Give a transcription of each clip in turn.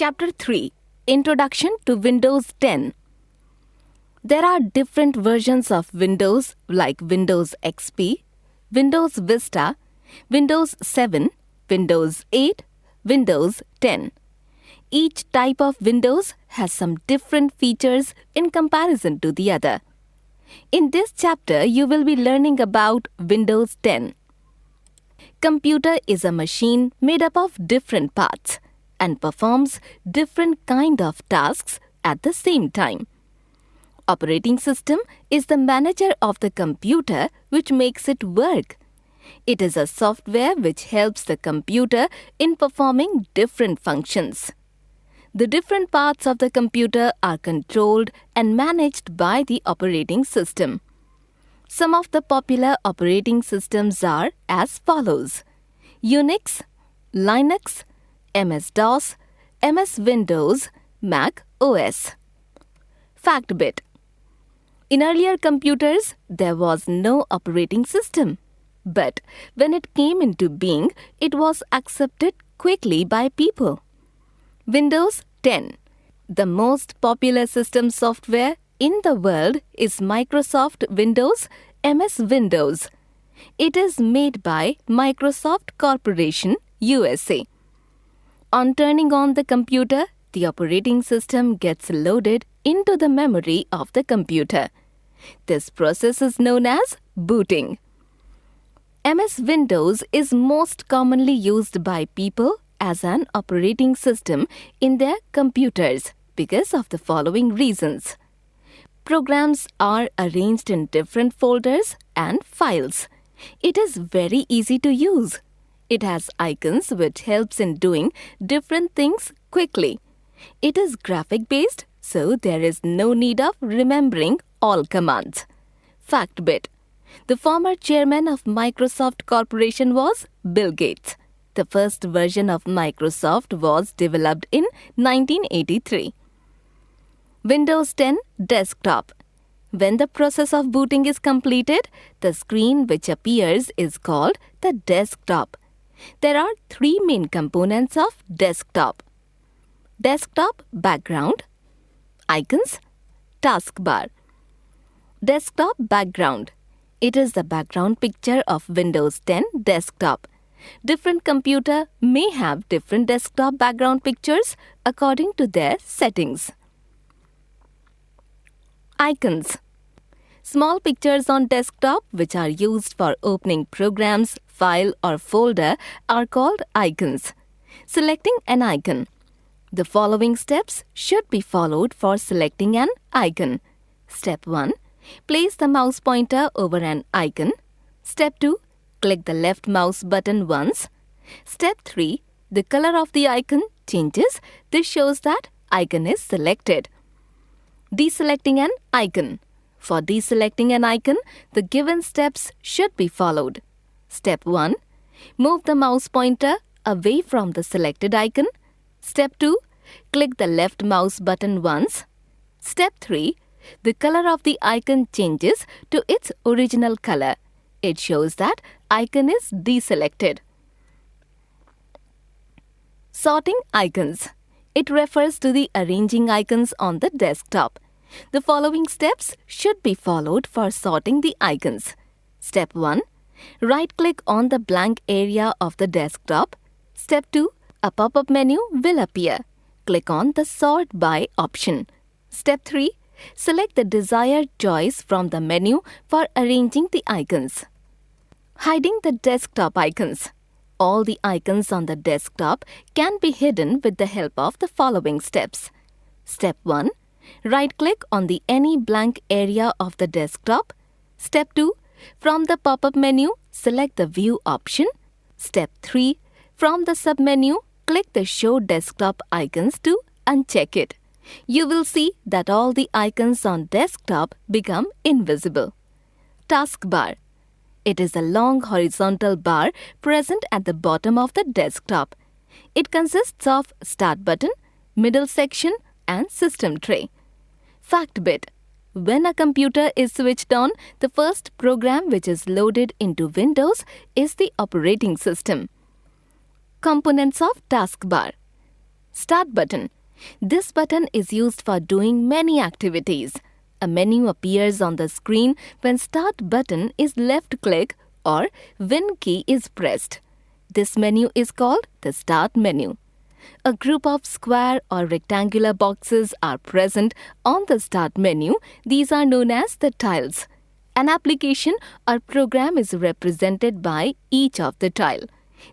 Chapter 3 Introduction to Windows 10. There are different versions of Windows like Windows XP, Windows Vista, Windows 7, Windows 8, Windows 10. Each type of Windows has some different features in comparison to the other. In this chapter, you will be learning about Windows 10. Computer is a machine made up of different parts and performs different kind of tasks at the same time. Operating system is the manager of the computer which makes it work. It is a software which helps the computer in performing different functions. The different parts of the computer are controlled and managed by the operating system. Some of the popular operating systems are as follows: Unix, Linux, MS-DOS, MS Windows, Mac OS. Fact bit: in earlier computers, there was no operating system. But when it came into being, it was accepted quickly by people. Windows 10. The most popular system software in the world is Microsoft Windows, MS Windows. It is made by Microsoft Corporation, USA. On turning on the computer, the operating system gets loaded into the memory of the computer. This process is known as booting. MS Windows is most commonly used by people as an operating system in their computers because of the following reasons. Programs are arranged in different folders and files. It is very easy to use. It has icons which helps in doing different things quickly. It is graphic-based, so there is no need of remembering all commands. Fact bit: the former chairman of Microsoft Corporation was Bill Gates. The first version of Microsoft was developed in 1983. Windows 10 Desktop. When the process of booting is completed, the screen which appears is called the desktop. There are three main components of desktop: desktop background, icons, taskbar. Desktop background. It is the background picture of Windows 10 desktop. Different computer may have different desktop background pictures according to their settings. Icons. Small pictures on desktop which are used for opening programs, file or folder are called icons. Selecting an icon. The following steps should be followed for selecting an icon. Step 1. Place the mouse pointer over an icon. Step 2. Click the left mouse button once. Step 3. The color of the icon changes. This shows that icon is selected. Deselecting an icon. For deselecting an icon, the given steps should be followed. Step 1. Move the mouse pointer away from the selected icon. Step 2. Click the left mouse button once. Step 3. The color of the icon changes to its original color. It shows that icon is deselected. Sorting icons. It refers to the arranging icons on the desktop. The following steps should be followed for sorting the icons. Step 1. Right-click on the blank area of the desktop. Step 2. A pop-up menu will appear. Click on the Sort By option. Step 3. Select the desired choice from the menu for arranging the icons. Hiding the desktop icons. All the icons on the desktop can be hidden with the help of the following steps. Step 1. Right-click on the any blank area of the desktop. Step 2. From the pop-up menu, select the View option. Step 3. From the submenu, click the Show Desktop Icons to uncheck it. You will see that all the icons on desktop become invisible. Taskbar. It is a long horizontal bar present at the bottom of the desktop. It consists of Start button, middle section and system tray. Fact bit: when a computer is switched on, the first program which is loaded into Windows is the operating system. Components of taskbar. Start button. This button is used for doing many activities. A menu appears on the screen when Start button is left-click or Win key is pressed. This menu is called the Start menu. A group of square or rectangular boxes are present on the Start menu. These are known as the tiles. An application or program is represented by each of the tile.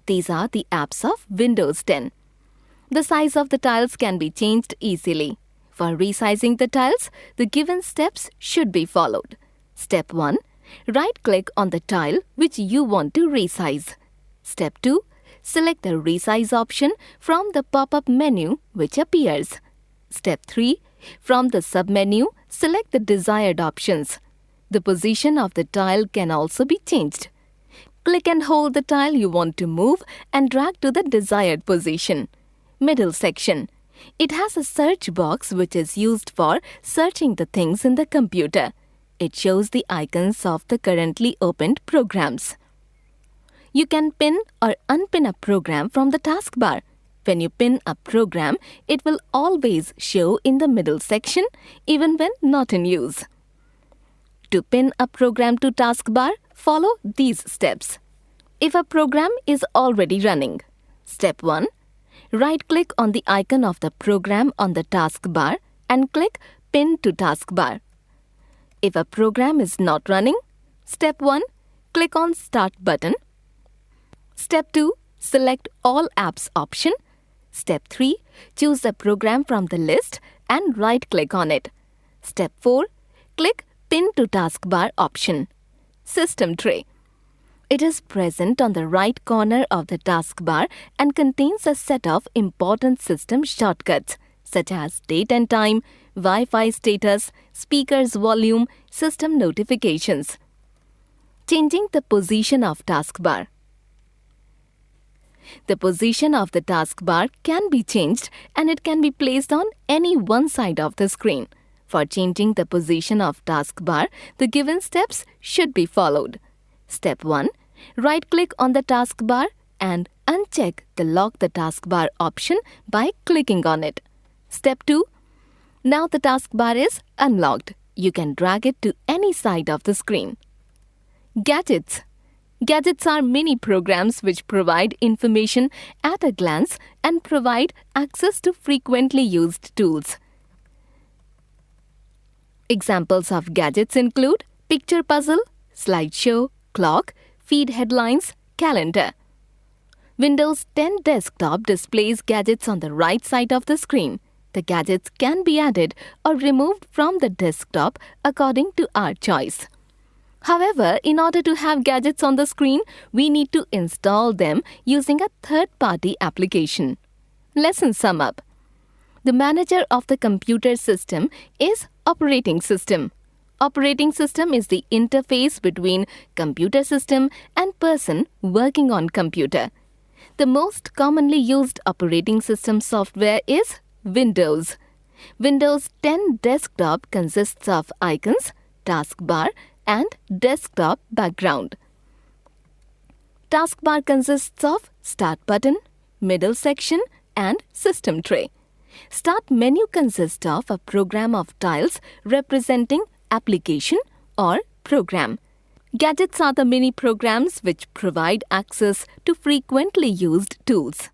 These are the apps of Windows 10. The size of the tiles can be changed easily. For resizing the tiles, the given steps should be followed. Step 1. Right-click on the tile which you want to resize. Step 2. Select the Resize option from the pop-up menu which appears. Step 3. From the submenu, select the desired options. The position of the tile can also be changed. Click and hold the tile you want to move and drag to the desired position. Middle section. It has a search box which is used for searching the things in the computer. It shows the icons of the currently opened programs. You can pin or unpin a program from the taskbar. When you pin a program, it will always show in the middle section even when not in use. To pin a program to taskbar, follow these steps. If a program is already running, Step 1. Right-click on the icon of the program on the taskbar and click Pin to Taskbar. If a program is not running, Step 1. Click on Start button. Step 2. Select All Apps option. Step 3. Choose a program from the list and right-click on it. Step 4. Click Pin to Taskbar option. System tray. It is present on the right corner of the taskbar and contains a set of important system shortcuts such as date and time, Wi-Fi status, speaker's volume, system notifications. Changing the position of taskbar. The position of the taskbar can be changed and it can be placed on any one side of the screen. For changing the position of taskbar, the given steps should be followed. Step 1. Right-click on the taskbar and uncheck the Lock the Taskbar option by clicking on it. Step 2. Now the taskbar is unlocked. You can drag it to any side of the screen. Gadgets. Gadgets are mini programs which provide information at a glance and provide access to frequently used tools. Examples of gadgets include picture puzzle, slideshow, clock, feed headlines, calendar. Windows 10 Desktop displays gadgets on the right side of the screen. The gadgets can be added or removed from the desktop according to our choice. However, in order to have gadgets on the screen, we need to install them using a third-party application. Lesson sum up. The manager of the computer system is operating system. Operating system is the interface between computer system and person working on computer. The most commonly used operating system software is Windows. Windows 10 Desktop consists of icons, taskbar, and desktop background. Taskbar consists of Start button, middle section, and system tray. Start menu consists of a program of tiles representing application or program. Gadgets are the mini programs which provide access to frequently used tools.